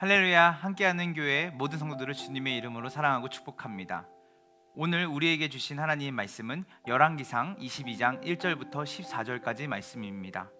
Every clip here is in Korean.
할렐루야, 함께하는 교회 모든 성도들을 주님의 이름으로 사랑하고 축복합니다. 오늘 우리에게 주신 하나님의 말씀은 열왕기상 22장 1절부터 14절까지 말씀입니다.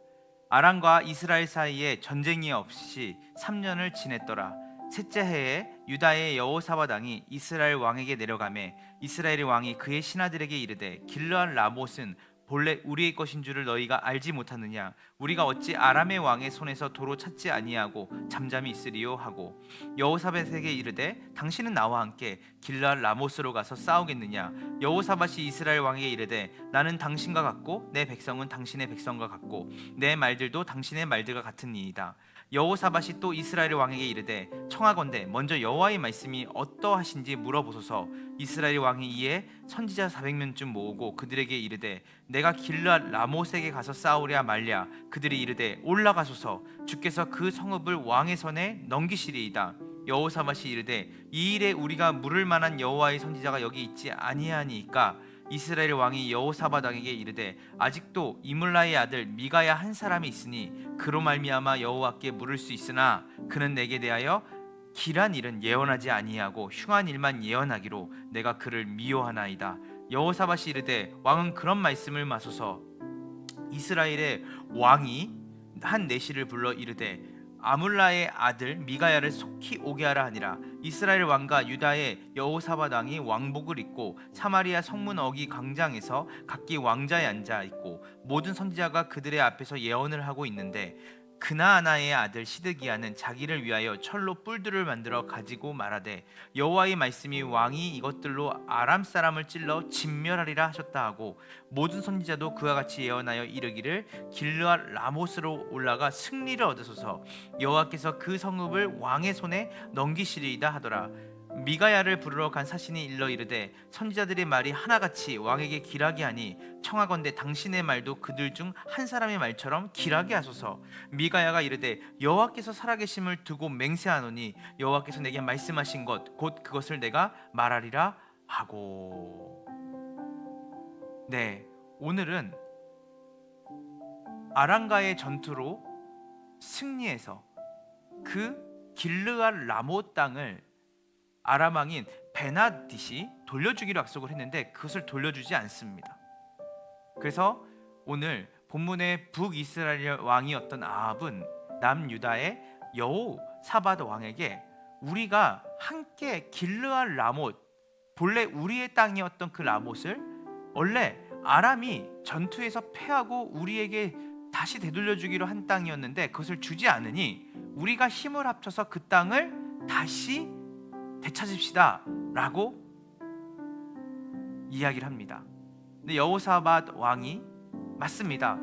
아람과 이스라엘 사이에 전쟁이 없이 3년을 지냈더라. 셋째 해에 유다의 여호사밧 왕이 이스라엘 왕에게 내려가매 이스라엘의 왕이 그의 신하들에게 이르되 길르앗 라못은 본래 우리의 것인 줄을 너희가 알지 못하느냐? 우리가 어찌 아람의 왕의 손에서 도로 찾지 아니하고 잠잠히 있으리요 하고 여호사밧에게 이르되 당신은 나와 함께 길르앗 라못으로 가서 싸우겠느냐? 여호사밧이 이스라엘 왕에게 이르되 나는 당신과 같고 내 백성은 당신의 백성과 같고 내 말들도 당신의 말들과 같으니이다. 여호사밧이 또 이스라엘 왕에게 이르되 청하건대 먼저 여호와의 말씀이 어떠하신지 물어보소서. 이스라엘 왕이 이에 선지자 400명쯤 모으고 그들에게 이르되 내가 길르앗 라못에게 가서 싸우랴 말랴. 그들이 이르되 올라가소서. 주께서 그 성읍을 왕의 손에 넘기시리이다. 여호사밧이 이르되 이 일에 우리가 물을 만한 여호와의 선지자가 여기 있지 아니하니까. 이스라엘 왕이 여호사밧 왕에게 이르되 아직도 이물라의 아들 미가야 한 사람이 있으니 그로 말미암아 여호와께 물을 수 있으나 그는 내게 대하여 길한 일은 예언하지 아니하고 흉한 일만 예언하기로 내가 그를 미워하나이다. 여호사밧이 이르되 왕은 그런 말씀을 마소서. 이스라엘의 왕이 한 내시를 불러 이르되 아물라의 아들 미가야를 속히 오게 하라 하니라. 이스라엘 왕과 유다의 여호사밧 왕이 왕복을 입고 사마리아 성문 어기 광장에서 각기 왕자에 앉아 있고 모든 선지자가 그들의 앞에서 예언을 하고 있는데 그나아나의 아들 시드기야는 자기를 위하여 철로 뿔들을 만들어 가지고 말하되 여호와의 말씀이 왕이 이것들로 아람 사람을 찔러 진멸하리라 하셨다 하고 모든 선지자도 그와 같이 예언하여 이르기를 길르앗 라못으로 올라가 승리를 얻으소서. 여호와께서 그 성읍을 왕의 손에 넘기시리이다 하더라. 미가야를 부르러 간 사신이 일러 이르되 선지자들의 말이 하나같이 왕에게 길하게 하니 청하건대 당신의 말도 그들 중 한 사람의 말처럼 길하게 하소서. 미가야가 이르되 여호와께서 살아계심을 두고 맹세하노니 여호와께서 내게 말씀하신 것 곧 그것을 내가 말하리라 하고. 네, 오늘은 아람과의 전투로 승리해서 그 길르앗 라못 땅을 아람 왕인 베나딧이 돌려주기로 약속을 했는데 그것을 돌려주지 않습니다. 그래서 오늘 본문의 북이스라엘 왕이었던 아합은 남유다의 여호사밧 왕에게 우리가 함께 길르앗 라못, 본래 우리의 땅이었던 그 라못을 원래 아람이 전투에서 패하고 우리에게 다시 되돌려주기로 한 땅이었는데 그것을 주지 않으니 우리가 힘을 합쳐서 그 땅을 다시 되찾읍시다 라고 이야기를 합니다. 근데 여호사밧 왕이 맞습니다.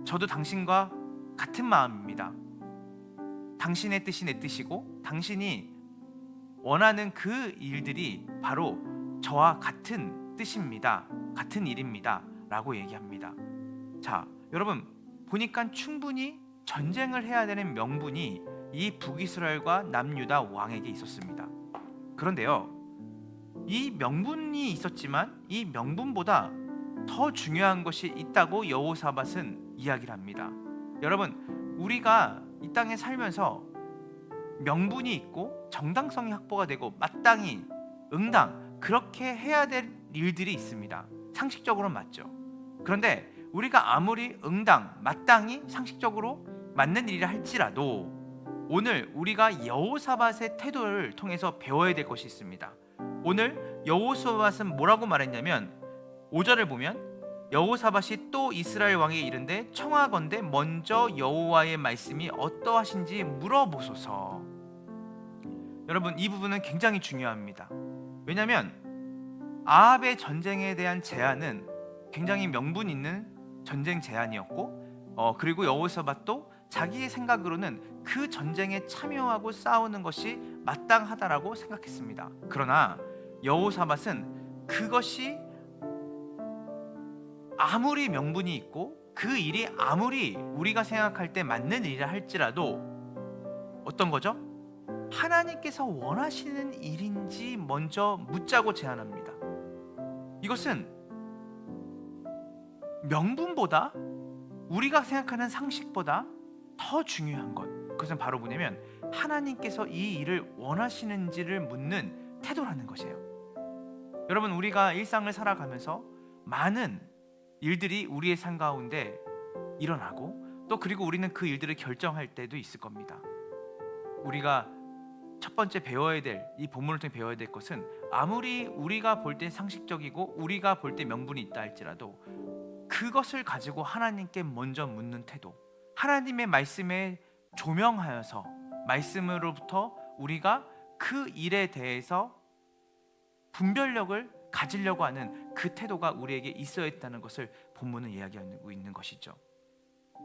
저도 당신과 같은 마음입니다. 당신의 뜻이 내 뜻이고 당신이 원하는 그 일들이 바로 저와 같은 뜻입니다. 같은 일입니다 라고 얘기합니다. 자, 여러분 보니까 충분히 전쟁을 해야 되는 명분이 이 북이스라엘과 남유다 왕에게 있었습니다. 그런데요, 이 명분이 있었지만 이 명분보다 더 중요한 것이 있다고 여호사밧은 이야기를 합니다. 여러분, 우리가 이 땅에 살면서 명분이 있고 정당성이 확보가 되고 마땅히 응당 그렇게 해야 될 일들이 있습니다. 상식적으로는 맞죠. 그런데 우리가 아무리 응당 마땅히 상식적으로 맞는 일이라 할지라도 오늘 우리가 여호사밧의 태도를 통해서 배워야 될 것이 있습니다. 오늘 여호사밧은 뭐라고 말했냐면 5절을 보면 여호사밧이 또 이스라엘 왕에게 이른데 청하건대 먼저 여호와의 말씀이 어떠하신지 물어보소서. 여러분, 이 부분은 굉장히 중요합니다. 왜냐하면 아합의 전쟁에 대한 제안은 굉장히 명분 있는 전쟁 제안이었고 그리고 여호사밧도 자기의 생각으로는 그 전쟁에 참여하고 싸우는 것이 마땅하다라고 생각했습니다. 그러나 여호사밧은 그것이 아무리 명분이 있고 그 일이 아무리 우리가 생각할 때 맞는 일이라 할지라도 어떤 거죠? 하나님께서 원하시는 일인지 먼저 묻자고 제안합니다. 이것은 명분보다 우리가 생각하는 상식보다 더 중요한 것, 그것은 바로 뭐냐면 하나님께서 이 일을 원하시는지를 묻는 태도라는 것이에요. 여러분, 우리가 일상을 살아가면서 많은 일들이 우리의 삶 가운데 일어나고, 또 그리고 우리는 그 일들을 결정할 때도 있을 겁니다. 우리가 첫 번째 배워야 될, 이 본문을 통해 배워야 될 것은, 아무리 우리가 볼 때 상식적이고 우리가 볼 때 명분이 있다 할지라도 그것을 가지고 하나님께 먼저 묻는 태도, 하나님의 말씀에 조명하여서 말씀으로부터 우리가 그 일에 대해서 분별력을 가지려고 하는 그 태도가 우리에게 있어야 했다는 것을 본문은 이야기하고 있는 것이죠.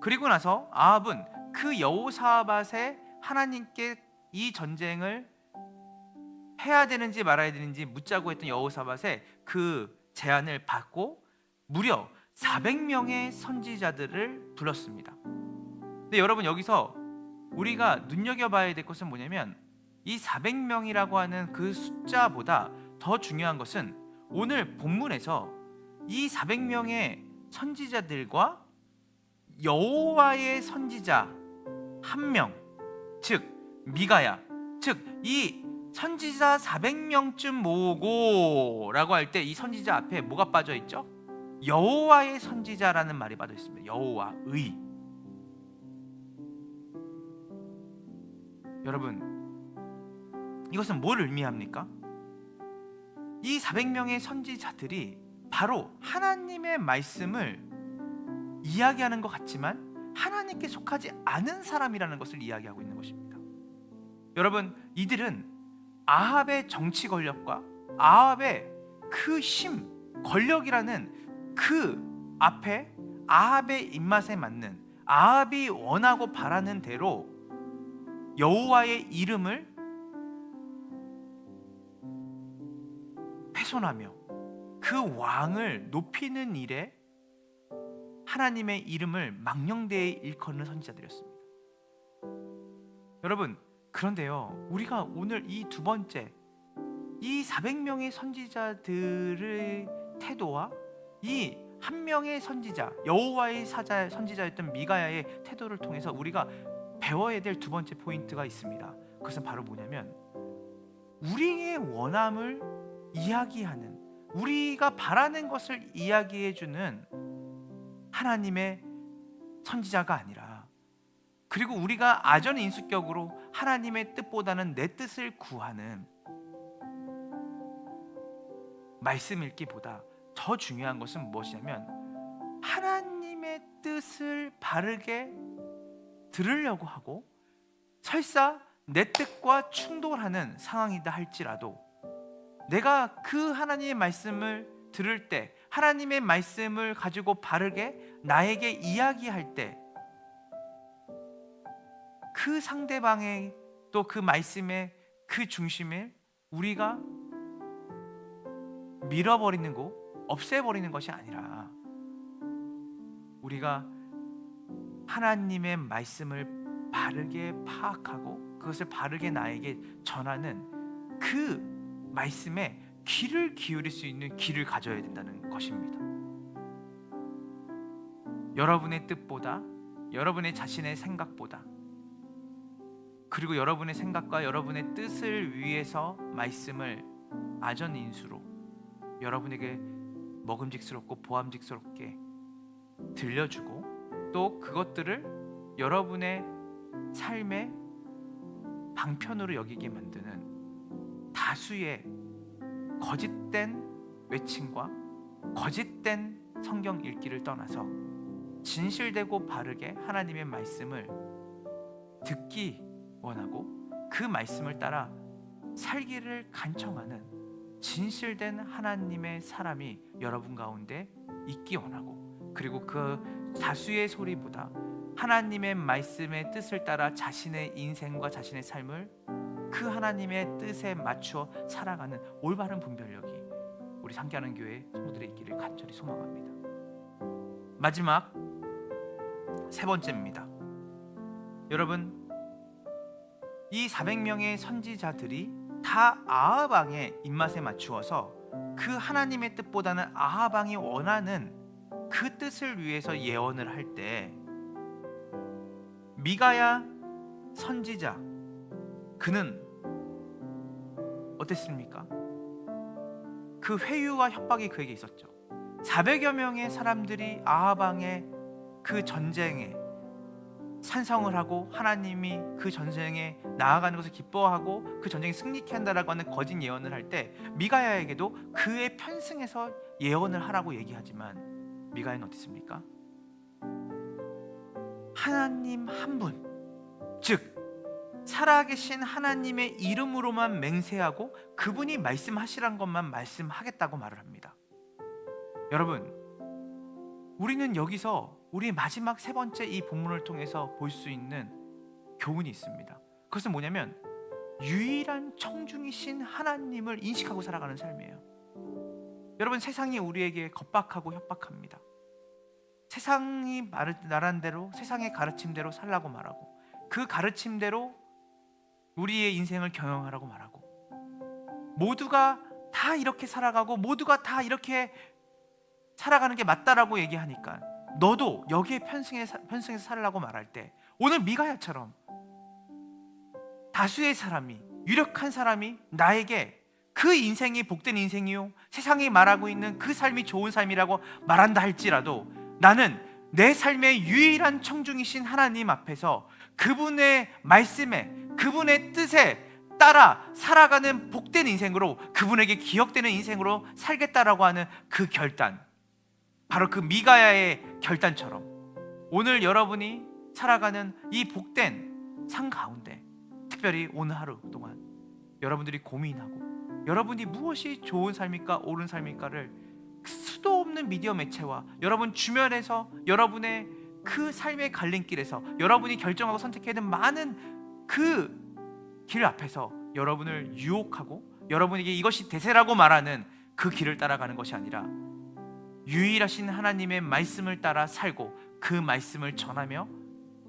그리고 나서 아합은 그 여호사밧의 하나님께 이 전쟁을 해야 되는지 말아야 되는지 묻자고 했던 여호사밧의 그 제안을 받고 무려 400명의 선지자들을 불렀습니다. 근데 여러분, 여기서 우리가 눈여겨봐야 될 것은 뭐냐면, 이 400명이라고 하는 그 숫자보다 더 중요한 것은 오늘 본문에서 이 400명의 선지자들과 여호와의 선지자 한 명, 즉 미가야, 즉 이 선지자 400명쯤 모으고 라고 할 때 이 선지자 앞에 뭐가 빠져 있죠? 여호와의 선지자라는 말이 빠져 있습니다. 여호와의. 여러분, 이것은 뭘 의미합니까? 이 400명의 선지자들이 바로 하나님의 말씀을 이야기하는 것 같지만 하나님께 속하지 않은 사람이라는 것을 이야기하고 있는 것입니다. 여러분, 이들은 아합의 정치 권력과 아합의 그 힘, 권력이라는 그 앞에 아합의 입맛에 맞는, 아합이 원하고 바라는 대로 여호와의 이름을 훼손하며 그 왕을 높이는 일에 하나님의 이름을 망령되이 일컫는 선지자들이었습니다. 여러분, 그런데요, 우리가 오늘 이 두 번째, 이 400명의 선지자들의 태도와 이 한 명의 선지자, 여호와의 선지자였던 미가야의 태도를 통해서 우리가 배워야 될 두 번째 포인트가 있습니다. 그것은 바로 뭐냐면, 우리의 원함을 이야기하는, 우리가 바라는 것을 이야기해주는 하나님의 선지자가 아니라, 그리고 우리가 아전인수격으로 하나님의 뜻보다는 내 뜻을 구하는, 말씀 읽기보다 더 중요한 것은 무엇이냐면, 하나님의 뜻을 바르게 들으려고 하고 설사 내 뜻과 충돌하는 상황이다 할지라도 내가 그 하나님의 말씀을 들을 때, 하나님의 말씀을 가지고 바르게 나에게 이야기할 때, 그 상대방의 또 그 말씀의 그 중심을 우리가 밀어버리는 거, 없애버리는 것이 아니라 우리가 하나님의 말씀을 바르게 파악하고 그것을 바르게 나에게 전하는 그 말씀에 귀를 기울일 수 있는 귀를 가져야 된다는 것입니다. 여러분의 뜻보다, 여러분의 자신의 생각보다, 그리고 여러분의 생각과 여러분의 뜻을 위해서 말씀을 아전인수로 여러분에게 먹음직스럽고 보암직스럽게 들려주고, 또 그것들을 여러분의 삶의 방편으로 여기게 만드는 다수의 거짓된 외침과 거짓된 성경 읽기를 떠나서 진실되고 바르게 하나님의 말씀을 듣기 원하고 그 말씀을 따라 살기를 간청하는 진실된 하나님의 사람이 여러분 가운데 있기 원하고, 그리고 그 다수의 소리보다 하나님의 말씀의 뜻을 따라 자신의 인생과 자신의 삶을 그 하나님의 뜻에 맞추어 살아가는 올바른 분별력이 우리 상기하는 교회 성도들의 있기를 간절히 소망합니다. 마지막 세 번째입니다. 여러분, 이 400명의 선지자들이 다 아합 왕의 입맛에 맞추어서 그 하나님의 뜻보다는 아합 왕이 원하는 그 뜻을 위해서 예언을 할 때, 미가야 선지자, 그는 어땠습니까? 그 회유와 협박이 그에게 있었죠. 400여 명의 사람들이 아합 왕의 그 전쟁에 찬성을 하고 하나님이 그 전쟁에 나아가는 것을 기뻐하고 그 전쟁에 승리케 한다라고 하는 거짓 예언을 할 때 미가야에게도 그의 편승해서 예언을 하라고 얘기하지만 미가야는 어땠습니까? 하나님 한 분, 즉 살아계신 하나님의 이름으로만 맹세하고 그분이 말씀하시란 것만 말씀하겠다고 말을 합니다. 여러분, 우리는 여기서 우리 마지막 세 번째 이 본문을 통해서 볼 수 있는 교훈이 있습니다. 그것은 뭐냐면 유일한 청중이신 하나님을 인식하고 살아가는 삶이에요. 여러분, 세상이 우리에게 겁박하고 협박합니다. 세상이 말한 대로, 세상의 가르침대로 살라고 말하고, 그 가르침대로 우리의 인생을 경영하라고 말하고, 모두가 다 이렇게 살아가고 모두가 다 이렇게 살아가는 게 맞다라고 얘기하니까 너도 여기에 편승해서 살라고 말할 때, 오늘 미가야처럼 다수의 사람이, 유력한 사람이 나에게 그 인생이 복된 인생이요, 세상이 말하고 있는 그 삶이 좋은 삶이라고 말한다 할지라도 나는 내 삶의 유일한 청중이신 하나님 앞에서 그분의 말씀에, 그분의 뜻에 따라 살아가는 복된 인생으로, 그분에게 기억되는 인생으로 살겠다라고 하는 그 결단, 바로 그 미가야의 결단처럼 오늘 여러분이 살아가는 이 복된 삶 가운데, 특별히 오늘 하루 동안 여러분들이 고민하고 여러분이 무엇이 좋은 삶일까 옳은 삶일까를 수도 없는 미디어 매체와 여러분 주변에서, 여러분의 그 삶의 갈림길에서 여러분이 결정하고 선택해야 되는 많은 그 길 앞에서 여러분을 유혹하고 여러분에게 이것이 대세라고 말하는 그 길을 따라가는 것이 아니라 유일하신 하나님의 말씀을 따라 살고 그 말씀을 전하며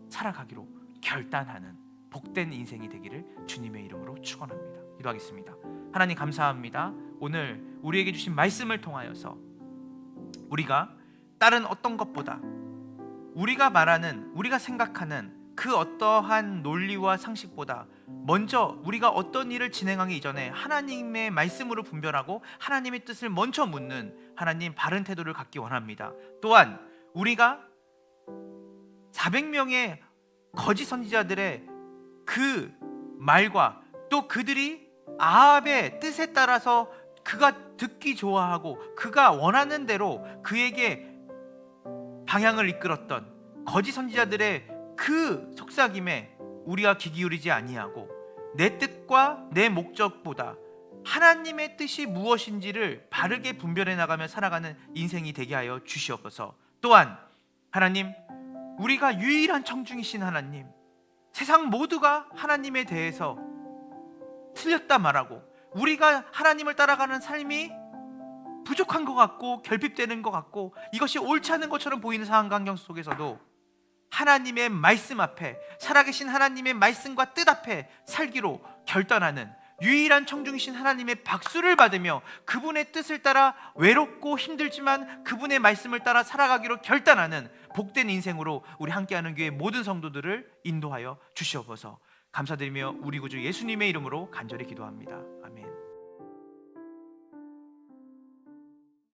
살아가기로 결단하는 복된 인생이 되기를 주님의 이름으로 축원합니다. 기도하겠습니다. 하나님 감사합니다. 오늘 우리에게 주신 말씀을 통하여서 우리가 다른 어떤 것보다 우리가 말하는, 우리가 생각하는 그 어떠한 논리와 상식보다 먼저 우리가 어떤 일을 진행하기 이전에 하나님의 말씀으로 분별하고 하나님의 뜻을 먼저 묻는 하나님 바른 태도를 갖기 원합니다. 또한 우리가 400명의 거짓 선지자들의 그 말과 또 그들이 아합의 뜻에 따라서 그가 듣기 좋아하고 그가 원하는 대로 그에게 방향을 이끌었던 거짓 선지자들의 그 속삭임에 우리가 귀 기울이지 아니하고 내 뜻과 내 목적보다 하나님의 뜻이 무엇인지를 바르게 분별해 나가며 살아가는 인생이 되게 하여 주시옵소서. 또한 하나님, 우리가 유일한 청중이신 하나님, 세상 모두가 하나님에 대해서 틀렸다 말하고 우리가 하나님을 따라가는 삶이 부족한 것 같고 결핍되는 것 같고 이것이 옳지 않은 것처럼 보이는 상황 환경 속에서도 하나님의 말씀 앞에, 살아계신 하나님의 말씀과 뜻 앞에 살기로 결단하는 유일한 청중이신 하나님의 박수를 받으며 그분의 뜻을 따라 외롭고 힘들지만 그분의 말씀을 따라 살아가기로 결단하는 복된 인생으로 우리 함께하는 교회 모든 성도들을 인도하여 주시옵소서. 감사드리며 우리 구주 예수님의 이름으로 간절히 기도합니다. 아멘.